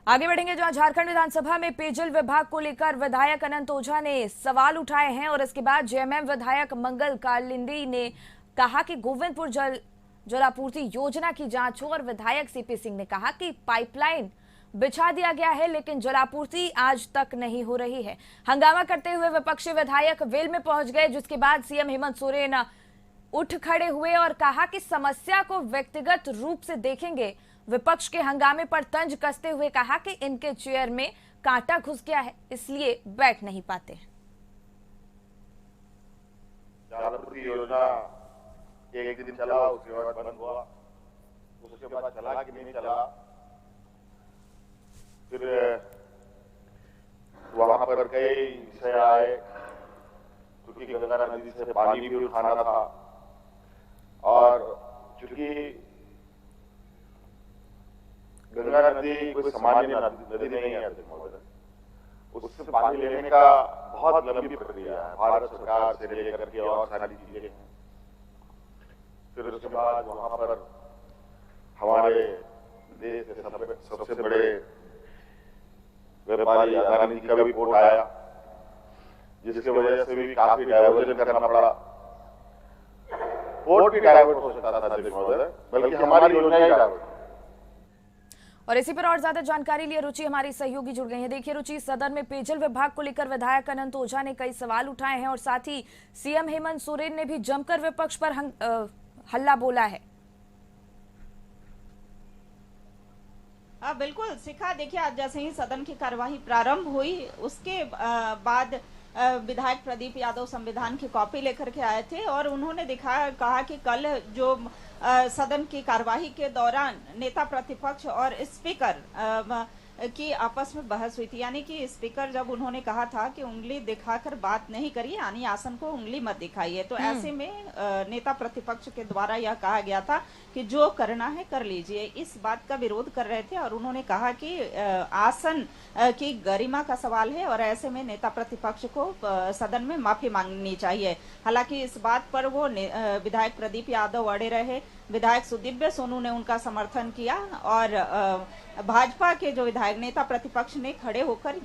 आगे बढ़ेंगे जहां झारखंड विधानसभा में पेयजल विभाग को लेकर विधायक अनंत ओझा ने सवाल उठाए हैं और इसके बाद जेएमएम विधायक मंगल कालिंदी ने कहा कि गोविंदपुर जलापूर्ति योजना की जांच हो और विधायक सीपी सिंह ने कहा कि पाइपलाइन बिछा दिया गया है लेकिन जलापूर्ति आज तक नहीं हो रही है। हंगामा करते हुए विपक्षी विधायक वेल में पहुंच गए, जिसके बाद सीएम हेमंत सोरेन उठ खड़े हुए और कहा कि समस्या को व्यक्तिगत रूप से देखेंगे। विपक्ष के हंगामे पर तंज कसते हुए कहा कि इनके चेयर में कांटा घुस गया है, इसलिए बैठ नहीं पाते हैं। जलापूर्ति योजना एक दिन चला, उसके बाद बंद हुआ, उसके बाद चला कि नहीं चला, फिर वहां पर कई विषय आए क्योंकि गंगा नदी से पानी भी उठाना था और चूंकि गंगा नदी कोई सामान्य नदी नहीं है महोदय, उससे पानी लेने का बहुत लंबी प्रक्रिया है, भारत सरकार से लेकर के और सारी चीजें हैं। फिर उसके बाद वहां पर हमारे देश के सबसे बड़े व्यापारी अदानी जी का भी रिपोर्ट आया, जिसकी वजह से भी काफी डाइवर्जन करना पड़ा। पोर्ट भी डाइवर्ट हो सकता था महोदय, बल्कि हमारी योजना ही डाइवर्ट। और इसी पर और ज्यादा जानकारी लिए रुचि हमारी सहयोगी जुड़ गई है। देखिए रुचि, सदन में पेयजल विभाग को लेकर विधायक अनंत ओझा ने कई सवाल उठाए हैं और साथ ही सीएम हेमंत सोरेन ने भी जमकर विपक्ष पर हल्ला बोला है। बिल्कुल शिखा, देखिए आज जैसे ही सदन की कार्यवाही प्रारंभ हुई उसके बाद विधायक प्रदीप यादव संविधान की कॉपी लेकर के आए थे और उन्होंने कहा कि कल जो सदन की कार्यवाही के दौरान नेता प्रतिपक्ष और स्पीकर की आपस में बहस हुई थी, यानी कि स्पीकर जब उन्होंने कहा था कि उंगली दिखाकर बात नहीं करिए, यानी आसन को उंगली मत दिखाइए, तो ऐसे में नेता प्रतिपक्ष के द्वारा यह कहा गया था कि जो करना है कर लीजिए। इस बात का विरोध कर रहे थे और उन्होंने कहा कि आसन की गरिमा का सवाल है और ऐसे में नेता प्रतिपक्ष को सदन में माफी मांगनी चाहिए। हालांकि इस बात पर वो विधायक प्रदीप यादव अड़े रहे, विधायक सुदीव्य सोनू ने उनका समर्थन किया और भाजपा के जो विधायक नेता प्रतिपक्ष ने खड़े होकर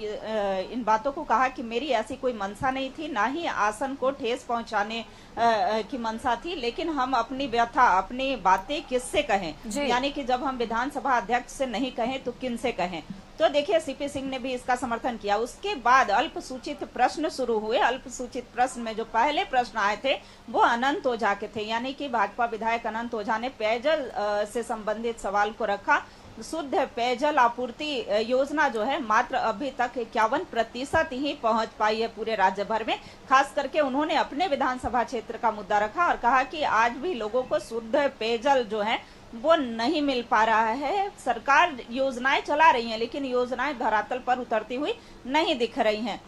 इन बातों को कहा कि मेरी ऐसी कोई मंशा नहीं थी, ना ही आसन को ठेस पहुंचाने की मंशा थी, लेकिन हम अपनी व्यथा अपनी बातें किससे कहें, यानी कि जब हम विधानसभा अध्यक्ष से नहीं कहें तो किन से कहें। तो देखिए सीपी सिंह ने भी इसका समर्थन किया। उसके बाद अल्पसूचित प्रश्न शुरू हुए। अल्पसूचित प्रश्न में जो पहले प्रश्न आए थे वो अनंत ओझा के थे, यानी कि भाजपा विधायक अनंत ओझा ने पेयजल से संबंधित सवाल को रखा। शुद्ध पेयजल आपूर्ति योजना जो है मात्र अभी तक 51% ही पहुंच पाई है पूरे राज्य भर में। खास करके उन्होंने अपने विधानसभा क्षेत्र का मुद्दा रखा और कहा कि आज भी लोगों को शुद्ध पेयजल जो है वो नहीं मिल पा रहा है। सरकार योजनाएं चला रही है लेकिन योजनाएं धरातल पर उतरती हुई नहीं दिख रही हैं।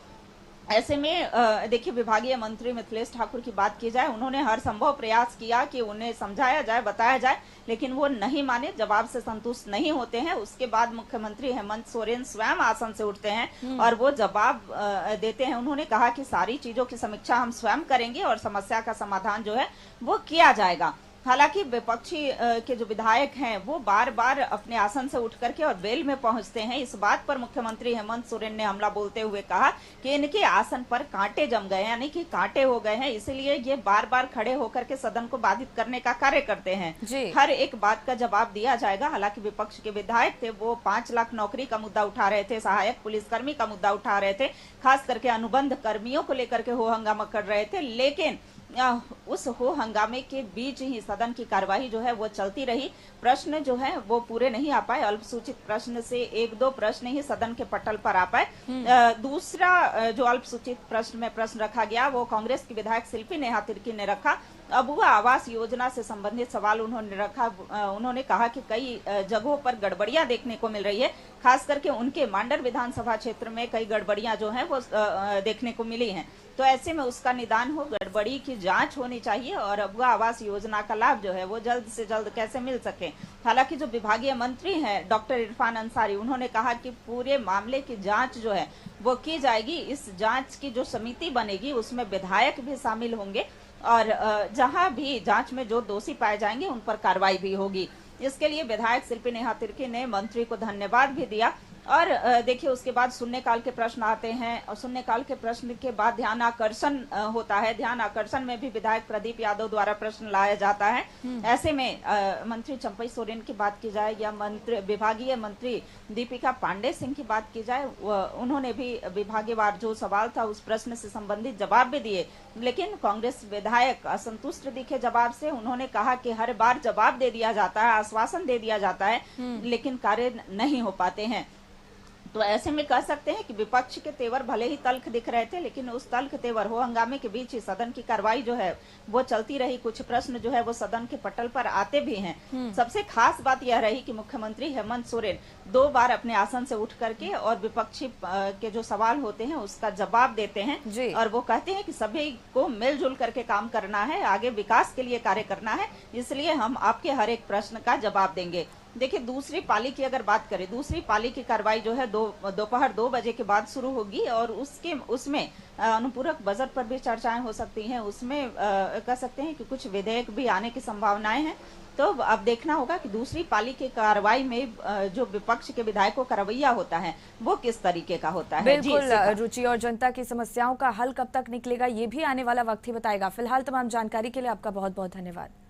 ऐसे में देखिए विभागीय मंत्री मिथिलेश ठाकुर की बात की जाए, उन्होंने हर संभव प्रयास किया कि उन्हें समझाया जाए, बताया जाए, लेकिन वो नहीं माने, जवाब से संतुष्ट नहीं होते हैं। उसके बाद मुख्यमंत्री हेमंत सोरेन स्वयं आसन से उठते हैं और वो जवाब देते हैं। उन्होंने कहा कि सारी चीजों की समीक्षा हम स्वयं करेंगे और समस्या का समाधान जो है वो किया जाएगा। हालांकि विपक्षी के जो विधायक हैं वो बार बार अपने आसन से उठ करके और वेल में पहुंचते हैं। इस बात पर मुख्यमंत्री हेमंत सोरेन ने हमला बोलते हुए कहा कि इनके आसन पर कांटे जम गए, यानी कि कांटे हो गए हैं, इसलिए ये बार बार खड़े होकर के सदन को बाधित करने का कार्य करते हैं। हर एक बात का जवाब दिया जाएगा। हालांकि विपक्ष के विधायक थे वो 5 लाख नौकरी का मुद्दा उठा रहे थे, सहायक पुलिसकर्मी का मुद्दा उठा रहे थे, खास करके अनुबंध कर्मियों को लेकर के हो हंगामा कर रहे थे, लेकिन उस हो हंगामे के बीच ही सदन की कार्यवाही जो है वो चलती रही। प्रश्न जो है वो पूरे नहीं आ पाए। अल्पसूचित प्रश्न से 1-2 प्रश्न ही सदन के पटल पर आ पाए। दूसरा जो अल्पसूचित प्रश्न में प्रश्न रखा गया वो कांग्रेस की विधायक शिल्पी नेहा तिर्की ने रखा। अबुआ आवास योजना से संबंधित सवाल उन्होंने रखा। उन्होंने कहा कि कई जगहों पर गड़बड़ियां देखने को मिल रही है, खास करके उनके मांडर विधानसभा क्षेत्र में कई गड़बड़ियां जो हैं वो देखने को मिली हैं। तो ऐसे में उसका निदान हो, गड़बड़ी की जांच होनी चाहिए और अबुआ आवास योजना का लाभ जो है वो जल्द से जल्द कैसे मिल सके। हालांकि जो विभागीय मंत्री हैं डॉक्टर इरफान अंसारी, उन्होंने कहा कि पूरे मामले की जांच जो है वो की जाएगी। इस जांच की जो समिति बनेगी उसमें विधायक भी शामिल होंगे और जहां भी जांच में जो दोषी पाए जाएंगे उन पर कार्रवाई भी होगी। इसके लिए विधायक शिल्पी नेहा तिर्की ने मंत्री को धन्यवाद भी दिया और देखिए उसके बाद शून्यकाल के प्रश्न आते हैं और शून्यकाल के प्रश्न के बाद ध्यान आकर्षण होता है। ध्यान आकर्षण में भी विधायक प्रदीप यादव द्वारा प्रश्न लाया जाता है। ऐसे में मंत्री चंपई सोरेन की बात की जाए या विभागीय मंत्री दीपिका पांडे सिंह की बात की जाए, उन्होंने भी विभागीयवार जो सवाल था उस प्रश्न से संबंधित जवाब भी दिए, लेकिन कांग्रेस विधायक असंतुष्ट दिखे जवाब से। उन्होंने कहा कि हर बार जवाब दे दिया जाता है, आश्वासन दे दिया जाता है, लेकिन कार्य नहीं हो पाते हैं। तो ऐसे में कह सकते हैं कि विपक्ष के तेवर भले ही तल्ख दिख रहे थे, लेकिन उस तल्ख तेवर हो हंगामे के बीच ही सदन की कार्रवाई जो है वो चलती रही। कुछ प्रश्न जो है वो सदन के पटल पर आते भी हैं। सबसे खास बात यह रही कि मुख्यमंत्री हेमंत सोरेन 2 बार अपने आसन से उठ करके और विपक्षी के जो सवाल होते हैं उसका जवाब देते हैं और वो कहते हैं कि सभी को मिलजुल करके काम करना है, आगे विकास के लिए कार्य करना है, इसलिए हम आपके हर एक प्रश्न का जवाब देंगे। देखिए दूसरी पाली की अगर बात करें, दूसरी पाली की कार्रवाई जो है दोपहर 2 बजे के बाद शुरू होगी और उसमें अनुपूरक बजट पर भी चर्चाएं हो सकती हैं। उसमें कह सकते हैं कि कुछ विधेयक भी आने की संभावनाएं हैं। तो अब देखना होगा कि दूसरी पाली की कार्रवाई में जो विपक्ष के विधायकों का रवैया होता है वो किस तरीके का होता है। बिल्कुल रुचि, और जनता की समस्याओं का हल कब तक निकलेगा ये भी आने वाला वक्त ही बताएगा। फिलहाल तमाम जानकारी के लिए आपका बहुत बहुत धन्यवाद।